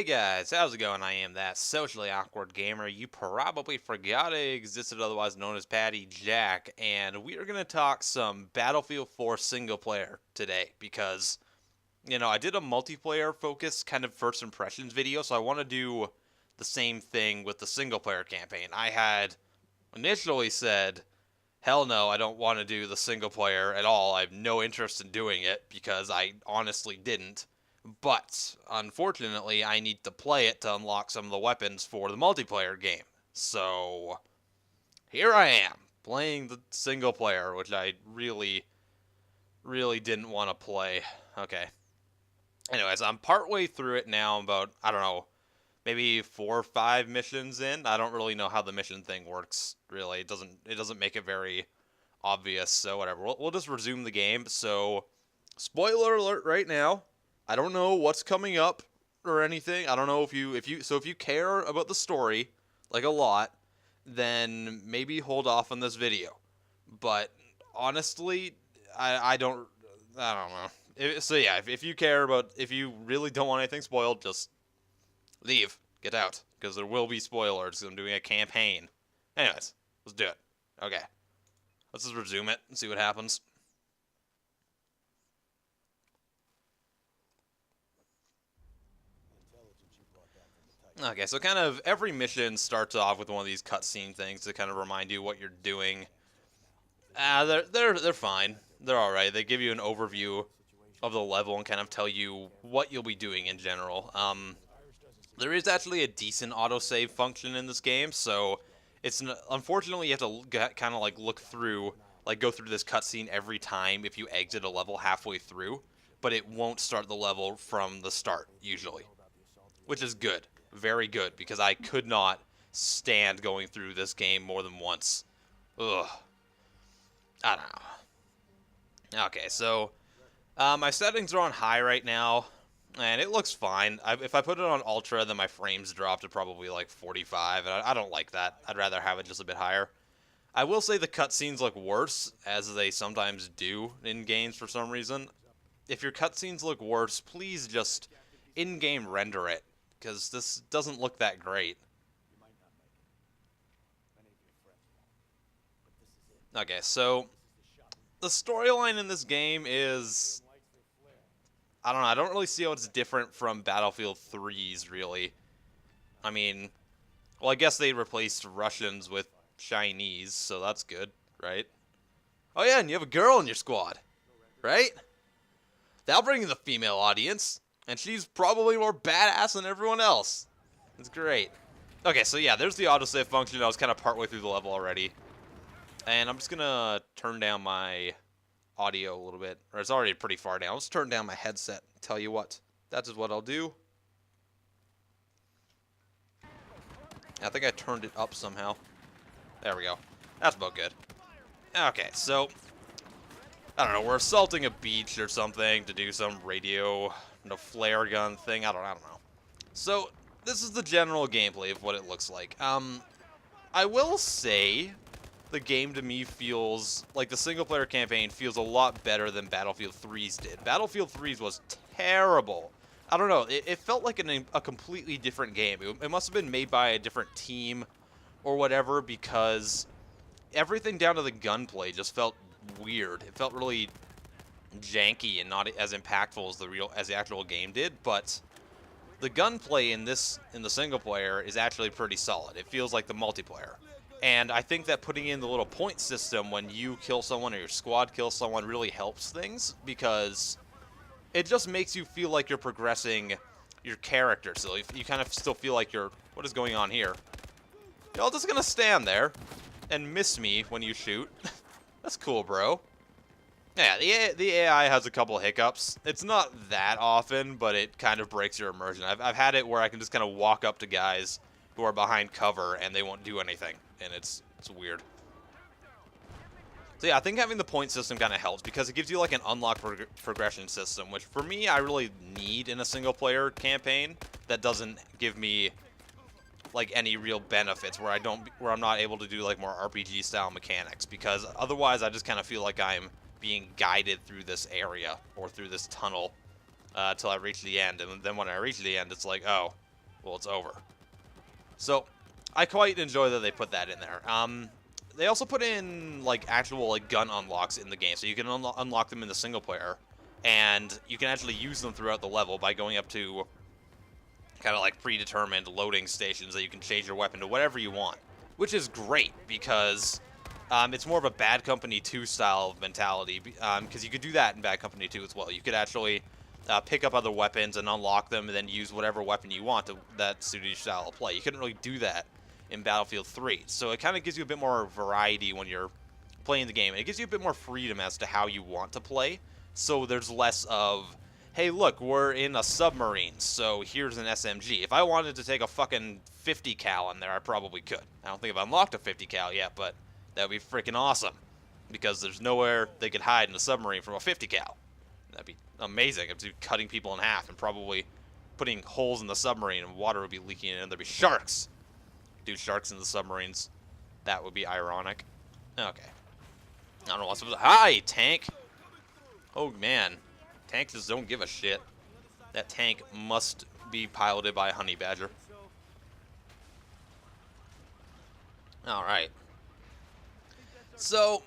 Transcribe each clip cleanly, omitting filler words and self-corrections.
Hey guys, how's it going? I am that socially awkward gamer you probably forgot I existed, otherwise known as Patty Jack, and we are going to talk some Battlefield 4 single player today because, I did a multiplayer focused kind of first impressions video, so I want to do the same thing with the single player campaign. I had initially said, hell no, I don't want to do the single player at all. I have no interest in doing it because I honestly didn't. But, unfortunately, I need to play it to unlock some of the weapons for the multiplayer game. So, here I am, playing the single player, which I really didn't want to play. Okay. Anyways, I'm partway through it now. I'm about, I don't know, maybe 4 or 5 missions in. I don't really know how the mission thing works, really. It doesn't make it very obvious, so whatever. We'll just resume the game. So, spoiler alert right now. I don't know what's coming up or anything. I don't know if you care about the story like a lot, then maybe hold off on this video. But honestly, I don't know. So yeah, if you care about, if you really don't want anything spoiled, just leave, get out, because there will be spoilers. I'm doing a campaign. Anyways, let's do it. Okay, let's just resume it and see what happens. Okay, so kind of every mission starts off with one of these cutscene things to kind of remind you what you're doing. They're fine. They're all right. They give you an overview of the level and kind of tell you what you'll be doing in general. There is actually a decent autosave function in this game, so unfortunately you have to kind of like go through this cutscene every time if you exit a level halfway through, but it won't start the level from the start usually, which is good. Very good, because I could not stand going through this game more than once. Ugh. I don't know. Okay, so my settings are on high right now, and it looks fine. If I put it on ultra, then my frames drop to probably like 45, and I don't like that. I'd rather have it just a bit higher. I will say the cutscenes look worse, as they sometimes do in games for some reason. If your cutscenes look worse, please just in-game render it, because this doesn't look that great. Okay, so the storyline in this game is, I don't know, I don't really see how it's different from Battlefield 3's, really. I mean, well, I guess they replaced Russians with Chinese, so that's good, right? Oh yeah, and you have a girl in your squad, right? That'll bring in the female audience. And she's probably more badass than everyone else. It's great. Okay, so yeah, there's the autosave function. I was kind of partway through the level already. And I'm just going to turn down my audio a little bit. Or it's already pretty far down. Let's turn down my headset. Tell you what, that is what I'll do. I think I turned it up somehow. There we go. That's about good. Okay, so I don't know. We're assaulting a beach or something to do some radio... no flare gun thing. I don't know. So this is the general gameplay of what it looks like. I will say the game to me feels like the single player campaign feels a lot better than Battlefield 3's did. Battlefield 3's was terrible. I don't know. It felt like a completely different game. It must have been made by a different team or whatever, because everything down to the gunplay just felt weird. It felt really janky and not as impactful as the actual game did, but the gunplay in the single player is actually pretty solid. It feels like the multiplayer. And I think that putting in the little point system when you kill someone or your squad kills someone really helps things, because it just makes you feel like you're progressing your character. So you kind of still feel like what is going on here? Y'all just gonna stand there and miss me when you shoot. That's cool, bro. Yeah, the AI has a couple hiccups. It's not that often, but it kind of breaks your immersion. I've had it where I can just kind of walk up to guys who are behind cover and they won't do anything, and it's weird. So yeah, I think having the point system kind of helps, because it gives you like an unlock progression system, which for me I really need in a single player campaign that doesn't give me like any real benefits, where I'm not able to do like more RPG style mechanics, because otherwise I just kind of feel like I'm being guided through this area or through this tunnel till I reach the end, and then when I reach the end, it's like, oh, well, it's over. So, I quite enjoy that they put that in there. They also put in, like, actual, like, gun unlocks in the game, so you can unlock them in the single player, and you can actually use them throughout the level by going up to kind of, like, predetermined loading stations that you can change your weapon to whatever you want, which is great, because it's more of a Bad Company 2 style mentality, because you could do that in Bad Company 2 as well. You could actually pick up other weapons and unlock them, and then use whatever weapon you want that suited your style of play. You couldn't really do that in Battlefield 3, so it kind of gives you a bit more variety when you're playing the game, and it gives you a bit more freedom as to how you want to play, so there's less of, hey, look, we're in a submarine, so here's an SMG. If I wanted to take a fucking 50 cal in there, I probably could. I don't think I've unlocked a 50 cal yet, but that would be freaking awesome, because there's nowhere they could hide in a submarine from a 50 cal. That'd be amazing. It'd be cutting people in half and probably putting holes in the submarine, and water would be leaking in, and there'd be sharks. Dude, sharks in the submarines. That would be ironic. Okay. I don't know what's supposed to... Hi, tank! Oh, man. Tanks just don't give a shit. That tank must be piloted by a honey badger. Alright. So,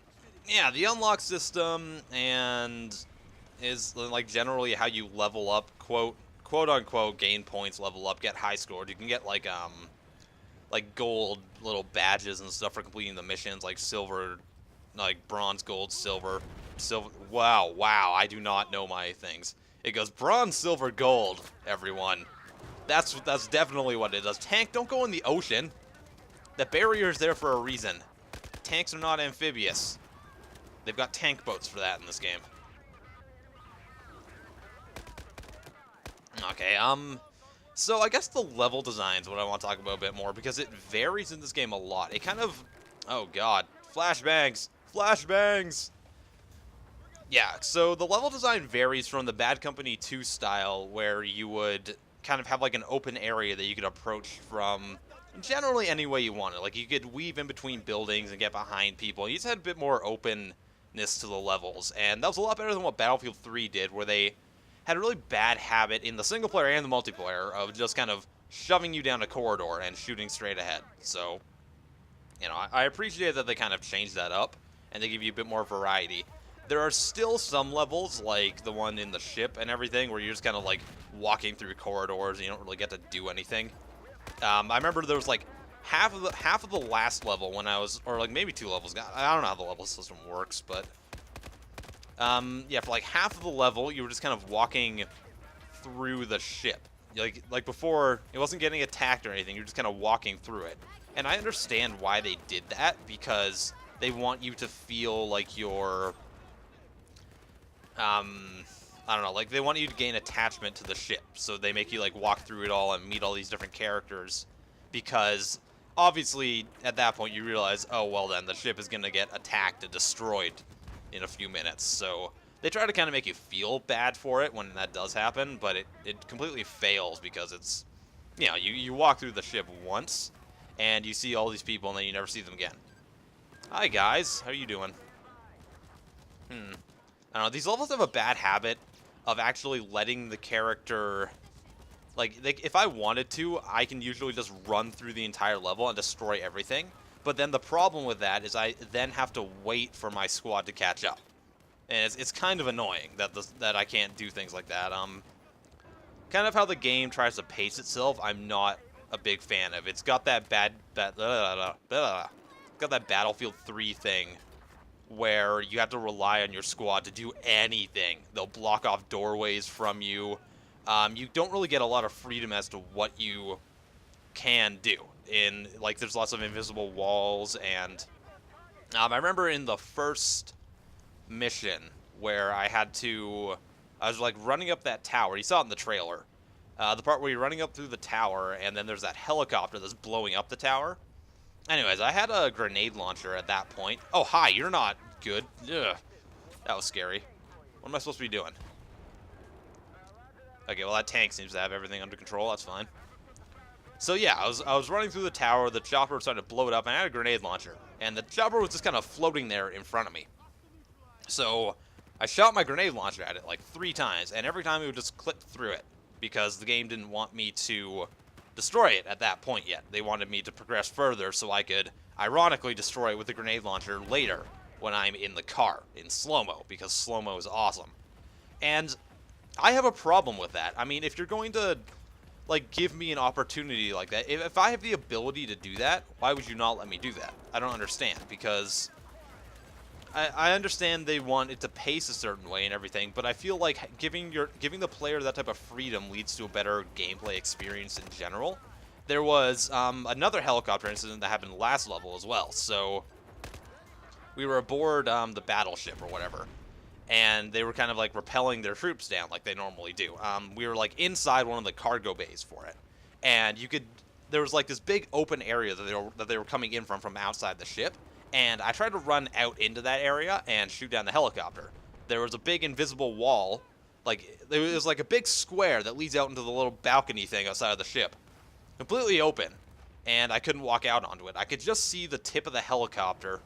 yeah, the unlock system and is, like, generally how you level up, quote-unquote, gain points, level up, get high scored. You can get, like gold little badges and stuff for completing the missions, like silver, like bronze, gold, silver. Wow, I do not know my things. It goes bronze, silver, gold, everyone. That's definitely what it does. Tank, don't go in the ocean. The barrier's there for a reason. Tanks are not amphibious. They've got tank boats for that in this game. Okay, so I guess the level design is what I want to talk about a bit more, because it varies in this game a lot. It kind of... Oh, God. Flashbangs! Flashbangs! Yeah, so the level design varies from the Bad Company 2 style, where you would kind of have like an open area that you could approach from generally any way you wanted. Like, you could weave in between buildings and get behind people. You just had a bit more openness to the levels, and that was a lot better than what Battlefield 3 did, where they had a really bad habit in the single player and the multiplayer of just kind of shoving you down a corridor and shooting straight ahead. So, you know, I appreciate that they kind of changed that up, and they give you a bit more variety. There are still some levels, like the one in the ship and everything, where you're just kind of like walking through corridors and you don't really get to do anything. I remember there was like half of the last level when I was, or like maybe 2 levels. I don't know how the level system works, but yeah, for like half of the level, you were just kind of walking through the ship. Like before, it wasn't getting attacked or anything. You're just kind of walking through it. And I understand why they did that, because they want you to feel like you're, I don't know, like they want you to gain attachment to the ship. So they make you like walk through it all and meet all these different characters, because obviously at that point you realize, oh, well then, the ship is going to get attacked and destroyed in a few minutes. So they try to kind of make you feel bad for it when that does happen, but it completely fails, because it's, you know, you walk through the ship once and you see all these people and then you never see them again. Hi guys, how are you doing? I don't know, these levels have a bad habit of actually letting the character, like if I wanted to, I can usually just run through the entire level and destroy everything. But then the problem with that is I then have to wait for my squad to catch up. And it's kind of annoying that I can't do things like that. Kind of how the game tries to pace itself, I'm not a big fan of. It's got that got that Battlefield 3 thing where you have to rely on your squad to do anything. They'll block off doorways from you. You don't really get a lot of freedom as to what you can do. Like, there's lots of invisible walls, and I remember in the first mission where I was like running up that tower. You saw it in the trailer. The part where you're running up through the tower, and then there's that helicopter that's blowing up the tower. Anyways, I had a grenade launcher at that point. Oh, hi, you're not good. Ugh. That was scary. What am I supposed to be doing? Okay, well, that tank seems to have everything under control. That's fine. So, yeah, I was running through the tower. The chopper was starting to blow it up, and I had a grenade launcher. And the chopper was just kind of floating there in front of me. So, I shot my grenade launcher at it like 3 times, and every time it would just clip through it, because the game didn't want me to destroy it at that point yet. They wanted me to progress further so I could, ironically, destroy it with the grenade launcher later when I'm in the car, in slow-mo, because slow-mo is awesome. And I have a problem with that. I mean, if you're going to, like, give me an opportunity like that, if I have the ability to do that, why would you not let me do that? I don't understand, because I understand they want it to pace a certain way and everything, but I feel like giving the player that type of freedom leads to a better gameplay experience in general. There was another helicopter incident that happened last level as well. So we were aboard the battleship or whatever, and they were kind of like rappelling their troops down like they normally do. We were like inside one of the cargo bays for it, and there was like this big open area that they were coming in from outside the ship. And I tried to run out into that area and shoot down the helicopter. There was a big invisible wall, like, there was like a big square that leads out into the little balcony thing outside of the ship. Completely open, and I couldn't walk out onto it. I could just see the tip of the helicopter,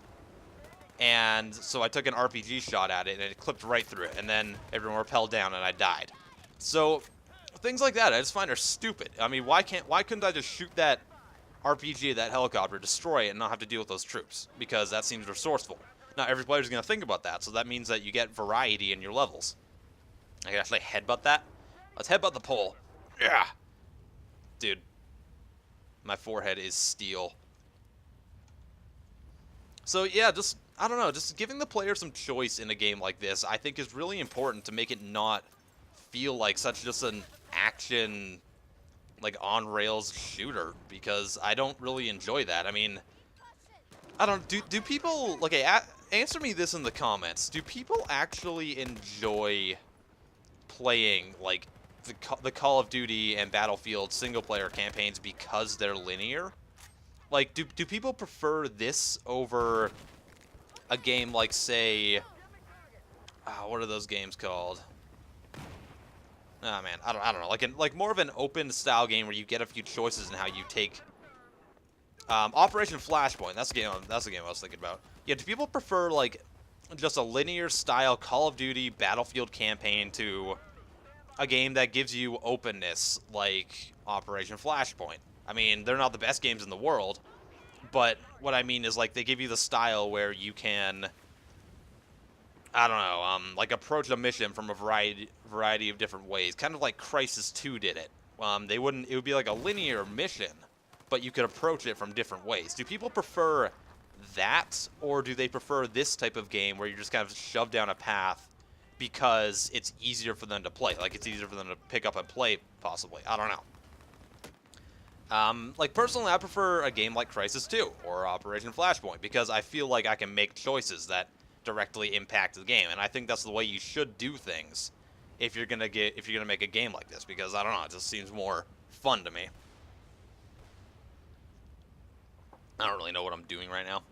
and so I took an RPG shot at it, and it clipped right through it, and then everyone rappelled down, and I died. So, things like that I just find are stupid. I mean, why couldn't I just shoot that RPG that helicopter, destroy it, and not have to deal with those troops? Because that seems resourceful. Not every player's going to think about that, so that means that you get variety in your levels. I can actually headbutt that. Let's headbutt the pole. Yeah! Dude. My forehead is steel. So yeah, just, I don't know, just giving the player some choice in a game like this, I think is really important to make it not feel like such just an action, like, on-rails shooter, because I don't really enjoy that. I mean, I don't, do people, like, answer me this in the comments, do people actually enjoy playing, like, the Call of Duty and Battlefield single-player campaigns because they're linear? Like, do people prefer this over a game like, say, what are those games called? Oh man, I don't know. Like more of an open style game where you get a few choices in how you take. Operation Flashpoint. That's the game I was thinking about. Yeah, do people prefer like just a linear style Call of Duty Battlefield campaign to a game that gives you openness like Operation Flashpoint? I mean, they're not the best games in the world, but what I mean is like they give you the style where you can, I don't know, like approach a mission from a variety of different ways, kind of like Crysis 2 did it. It would be like a linear mission, but you could approach it from different ways. Do people prefer that, or do they prefer this type of game where you're just kind of shoved down a path because it's easier for them to play? Like, it's easier for them to pick up and play, possibly. I don't know. Like, personally, I prefer a game like Crysis 2 or Operation Flashpoint because I feel like I can make choices that directly impact the game, and I think that's the way you should do things if you're gonna make a game like this, because I don't know, it just seems more fun to me. I don't really know what I'm doing right now.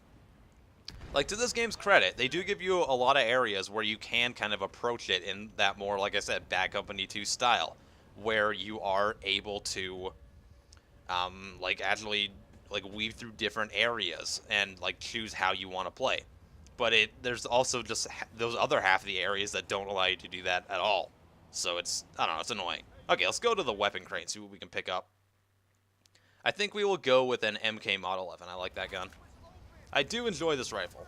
Like, to this game's credit, they do give you a lot of areas where you can kind of approach it in that more, like I said, Bad Company 2 style, where you are able to like actually like weave through different areas and like choose how you want to play. But there's also just those other half of the areas that don't allow you to do that at all. So it's, I don't know, it's annoying. Okay, let's go to the weapon crate, see what we can pick up. I think we will go with an MK Mod 11. I like that gun. I do enjoy this rifle.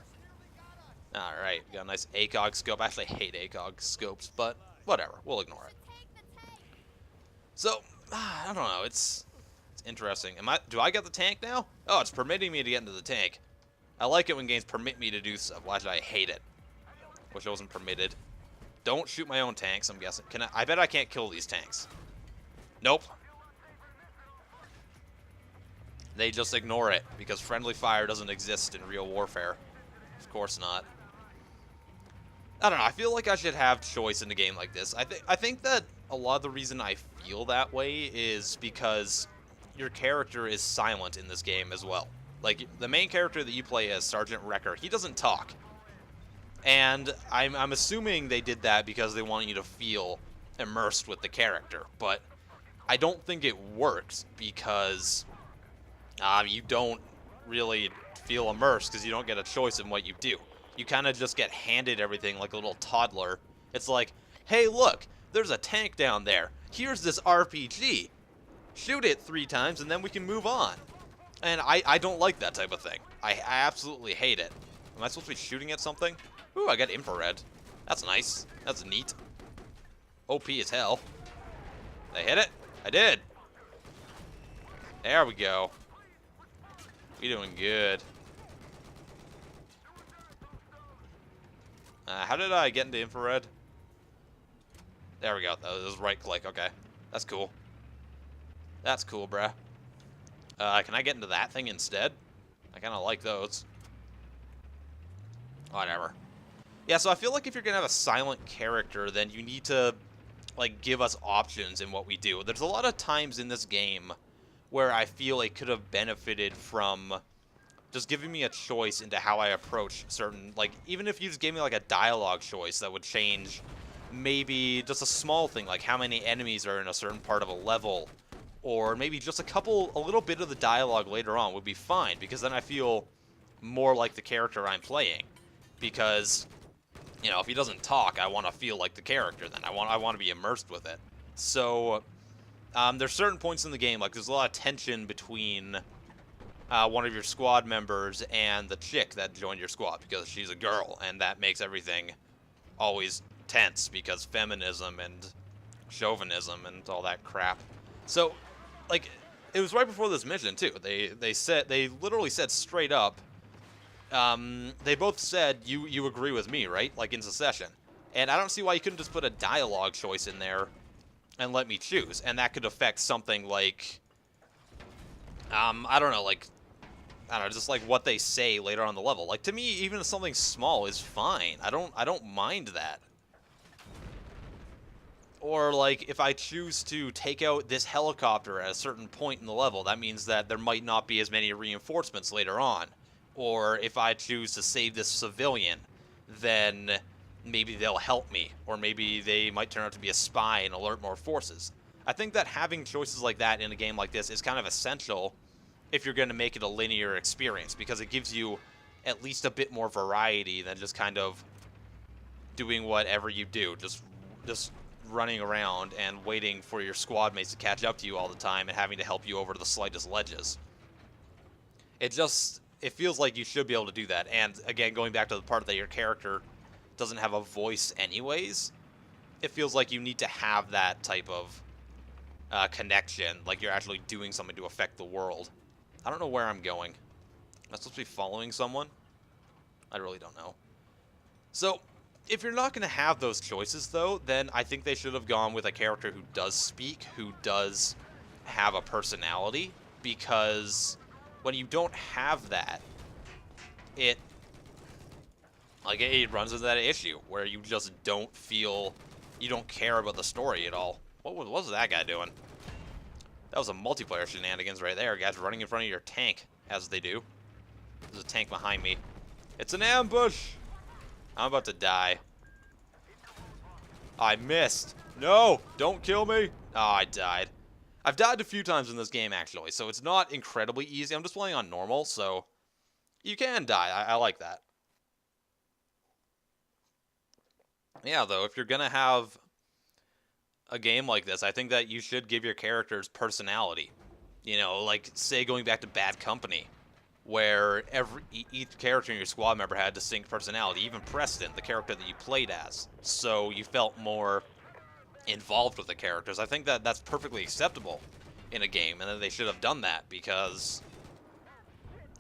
Alright, got a nice ACOG scope. I actually hate ACOG scopes, but whatever, we'll ignore it. So, I don't know, it's interesting. Do I get the tank now? Oh, it's permitting me to get into the tank. I like it when games permit me to do stuff. Well, actually, I hate it. Wish I wasn't permitted. Don't shoot my own tanks, I'm guessing. I bet I can't kill these tanks. Nope. They just ignore it, because friendly fire doesn't exist in real warfare. Of course not. I don't know, I feel like I should have choice in a game like this. I think that a lot of the reason I feel that way is because your character is silent in this game as well. Like, the main character that you play as, Sergeant Wrecker, he doesn't talk. And I'm assuming they did that because they want you to feel immersed with the character. But I don't think it works because you don't really feel immersed because you don't get a choice in what you do. You kind of just get handed everything like a little toddler. It's like, hey, look, there's a tank down there. Here's this RPG. shoot it 3 times, and then we can move on. And I don't like that type of thing. I absolutely hate it. Am I supposed to be shooting at something? Ooh, I got infrared. That's nice. That's neat. OP as hell. Did I hit it? I did. There we go. We doing good. How did I get into infrared? There we go. That was right click. Okay. That's cool. That's cool, bruh. Can I get into that thing instead? I kind of like those. Whatever. Yeah, so I feel like if you're going to have a silent character, then you need to, like, give us options in what we do. There's a lot of times in this game where I feel it could have benefited from just giving me a choice into how I approach certain, like, even if you just gave me, like, a dialogue choice that would change maybe just a small thing, like how many enemies are in a certain part of a level, or maybe just a little bit of the dialogue later on would be fine, because then I feel more like the character I'm playing. Because, you know, if he doesn't talk, I want to feel like the character then. I want to be immersed with it. So, there's certain points in the game, like there's a lot of tension between one of your squad members and the chick that joined your squad, because she's a girl, and that makes everything always tense, because feminism and chauvinism and all that crap. So, like, it was right before this mission, too. They literally said straight up, they both said, you agree with me, right? Like, in succession. And I don't see why you couldn't just put a dialogue choice in there and let me choose. And that could affect something like, I don't know, just like what they say later on the level. Like, to me, even something small is fine. I don't mind that. Or, like, if I choose to take out this helicopter at a certain point in the level, that means that there might not be as many reinforcements later on. Or if I choose to save this civilian, then maybe they'll help me. Or maybe they might turn out to be a spy and alert more forces. I think that having choices like that in a game like this is kind of essential if you're going to make it a linear experience, because it gives you at least a bit more variety than just kind of doing whatever you do. Just running around and waiting for your squad mates to catch up to you all the time and having to help you over to the slightest ledges. It feels like you should be able to do that. And again, going back to the part that your character doesn't have a voice anyways, it feels like you need to have that type of connection, like you're actually doing something to affect the world. I don't know where I'm going. Am I supposed to be following someone? I really don't know. So, if you're not going to have those choices, though, then I think they should have gone with a character who does speak, who does have a personality, because when you don't have that, it runs into that issue where you just don't feel, you don't care about the story at all. What was that guy doing? That was a multiplayer shenanigans right there. Guys running in front of your tank, as they do. There's a tank behind me. It's an ambush! I'm about to die. I missed. No! Don't kill me! Oh, I died. I've died a few times in this game, actually, so it's not incredibly easy. I'm just playing on normal, so you can die. I like that. Yeah, though, if you're going to have a game like this, I think that you should give your characters personality. You know, like, say, going back to Bad Company, where each character in your squad member had distinct personality. Even Preston, the character that you played as. So you felt more involved with the characters. I think that that's perfectly acceptable in a game, and that they should have done that, because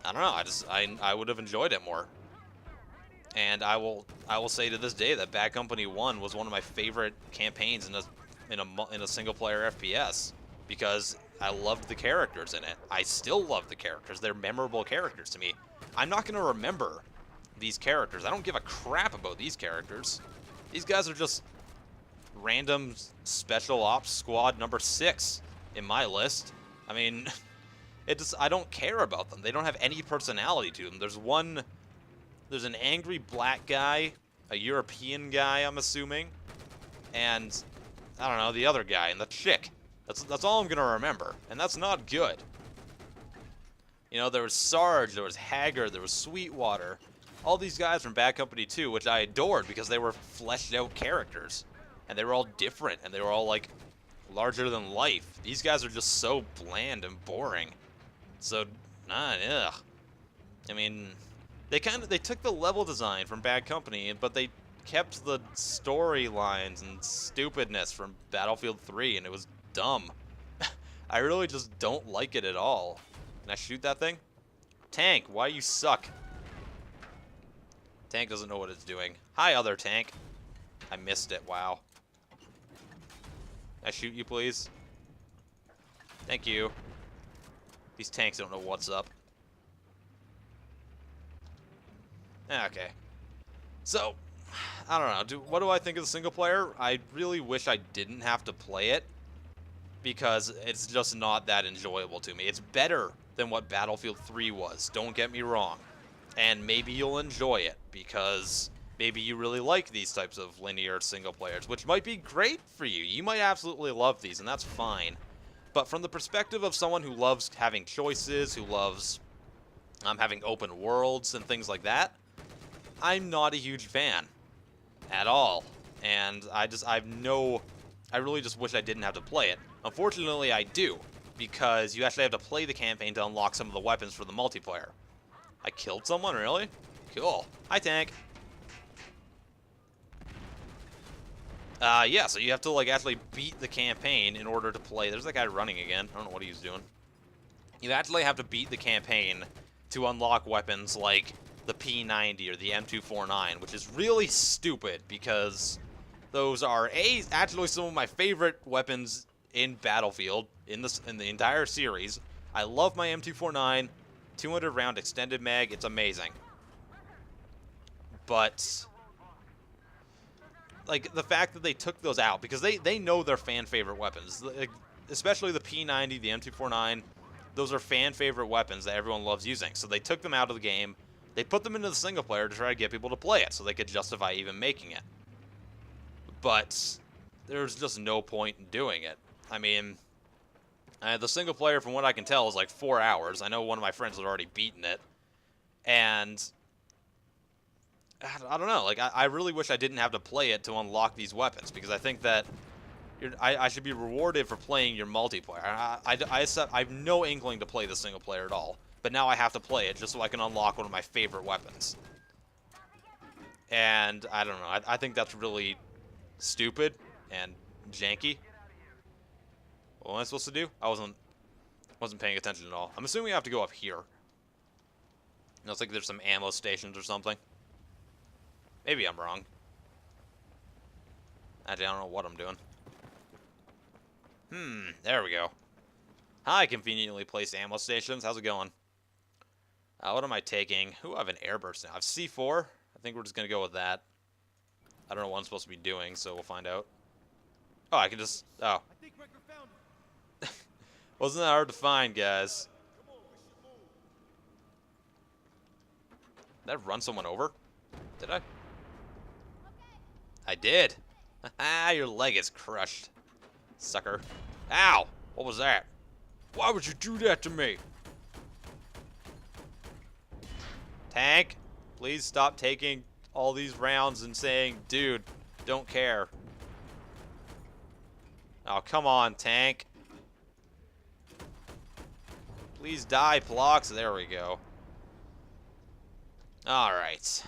I don't know, I would have enjoyed it more. And I will say to this day that Bad Company 1 was one of my favorite campaigns in a single player FPS, because I loved the characters in it. I still love the characters. They're memorable characters to me. I'm not going to remember these characters. I don't give a crap about these characters. These guys are just random special ops squad number 6 in my list. I mean, I don't care about them. They don't have any personality to them. There's an angry black guy, a European guy, I'm assuming, and I don't know, the other guy, and the chick. That's all I'm going to remember, and that's not good. You know, there was Sarge, there was Haggard, there was Sweetwater. All these guys from Bad Company 2, which I adored because they were fleshed out characters. And they were all different, and they were all, like, larger than life. These guys are just so bland and boring. So, ugh. I mean, they took the level design from Bad Company, but they kept the storylines and stupidness from Battlefield 3, and it was dumb. I really just don't like it at all. Can I shoot that thing? Tank, why you suck? Tank doesn't know what it's doing. Hi, other tank. I missed it, wow. Can I shoot you, please? Thank you. These tanks don't know what's up. Okay. So, I don't know. What do I think of the single player? I really wish I didn't have to play it, because it's just not that enjoyable to me. It's better than what Battlefield 3 was, don't get me wrong. And maybe you'll enjoy it, because maybe you really like these types of linear single players, which might be great for you. You might absolutely love these, and that's fine. But from the perspective of someone who loves having choices, who loves having open worlds and things like that, I'm not a huge fan at all. And I really just wish I didn't have to play it. Unfortunately, I do, because you actually have to play the campaign to unlock some of the weapons for the multiplayer. I killed someone, really? Cool. Hi, tank. Yeah, so you have to, like, actually beat the campaign in order to play. There's that guy running again. I don't know what he's doing. You actually have to beat the campaign to unlock weapons like the P90 or the M249, which is really stupid, because those are actually some of my favorite weapons in Battlefield in the entire series. I love my M249, 200 round extended mag. It's amazing. But like the fact that they took those out, because they know they're fan favorite weapons, like, especially the P90, the M249. Those are fan favorite weapons that everyone loves using. So they took them out of the game. They put them into the single player to try to get people to play it, so they could justify even making it. But there's just no point in doing it. I mean, the single player, from what I can tell, is like 4 hours. I know one of my friends had already beaten it. And I don't know. Like, I really wish I didn't have to play it to unlock these weapons, because I think that I should be rewarded for playing your multiplayer. I have no inkling to play the single player at all, but now I have to play it just so I can unlock one of my favorite weapons. And I don't know. I think that's really stupid and janky. What am I supposed to do? I wasn't paying attention at all. I'm assuming we have to go up here. Looks like there's some ammo stations or something. Maybe I'm wrong. Actually, I don't know what I'm doing. There we go. Hi, conveniently placed ammo stations. How's it going? What am I taking? Ooh, I have an airburst now. I have C4. I think we're just going to go with that. I don't know what I'm supposed to be doing, so we'll find out. Oh, I can just... Oh. Wasn't that hard to find, guys? Did I run someone over? Did I? I did. Haha, your leg is crushed. Sucker. Ow! What was that? Why would you do that to me? Tank, please stop taking all these rounds and saying, dude, don't care. Oh, come on, tank. Please die, Plox. There we go. Alright.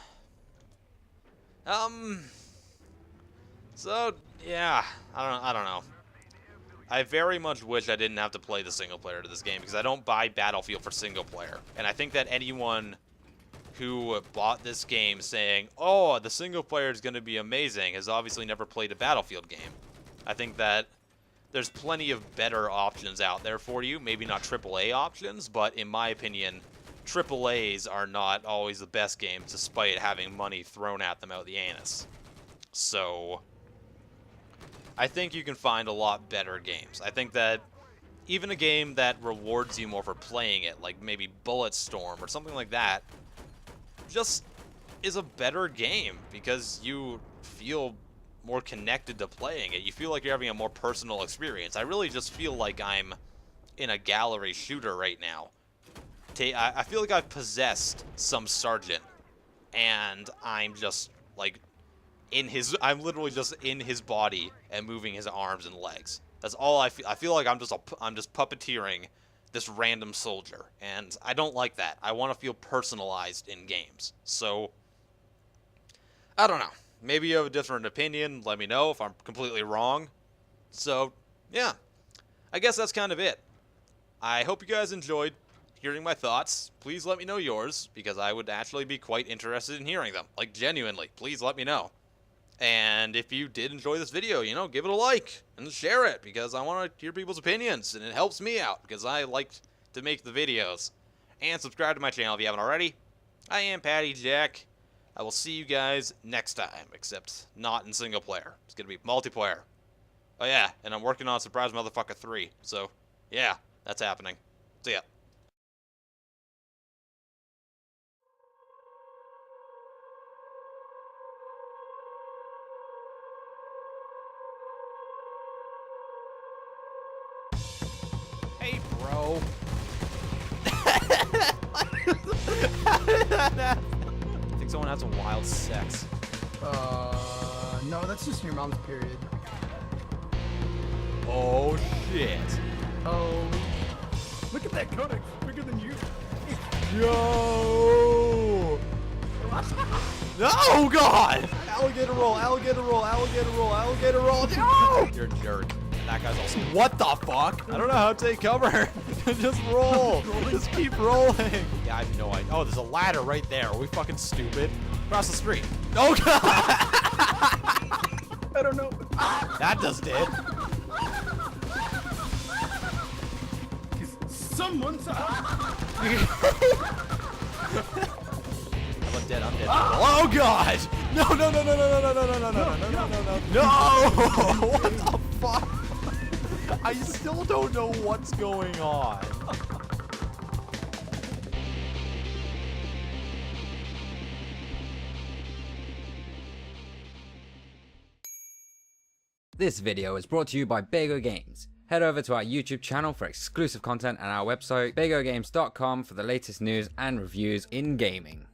So, yeah. I don't know. I very much wish I didn't have to play the single player to this game, because I don't buy Battlefield for single player. And I think that anyone who bought this game saying, oh, the single player is going to be amazing, has obviously never played a Battlefield game. I think that there's plenty of better options out there for you. Maybe not AAA options, but in my opinion, AAAs are not always the best games, despite having money thrown at them out the anus. So I think you can find a lot better games. I think that even a game that rewards you more for playing it, like maybe Bulletstorm or something like that, just is a better game, because you feel more connected to playing it. You feel like you're having a more personal experience. I really just feel like I'm in a gallery shooter right now. I feel like I've possessed some sergeant, and I'm just like I'm literally just in his body and moving his arms and legs. That's all I feel. I feel like I'm just puppeteering this random soldier, and I don't like that. I want to feel personalized in games. So, I don't know. Maybe you have a different opinion. Let me know if I'm completely wrong. So, yeah. I guess that's kind of it. I hope you guys enjoyed hearing my thoughts. Please let me know yours, because I would actually be quite interested in hearing them. Like, genuinely. Please let me know. And if you did enjoy this video, you know, give it a like and share it, because I want to hear people's opinions, and it helps me out, because I like to make the videos. And subscribe to my channel if you haven't already. I am PattyJack. I will see you guys next time, except not in single player. It's going to be multiplayer. Oh yeah, and I'm working on Surprise Motherfucker 3, so yeah, that's happening. See ya. Hey, bro. I think someone had some wild sex. No, that's just your mom's period. Oh, shit. Oh. Look at that codex, bigger than you. Yo! Oh, God! Alligator roll, alligator roll, alligator roll, alligator roll. No! You're a jerk. That guy's also. What the fuck? I don't know how to take cover. Just roll. Just keep rolling. Yeah, I have no idea. Oh, there's a ladder right there. Are we fucking stupid? Across the street. Oh, God! I don't know. That just did. Someone's. I'm dead. I'm dead. Oh, God! No, no, no, no, no, no, no, no, no, no, no, no, no, no, no. No! What the fuck? I still don't know what's going on. This video is brought to you by BF4 Games. Head over to our YouTube channel for exclusive content and our website, BF4games.com, for the latest news and reviews in gaming.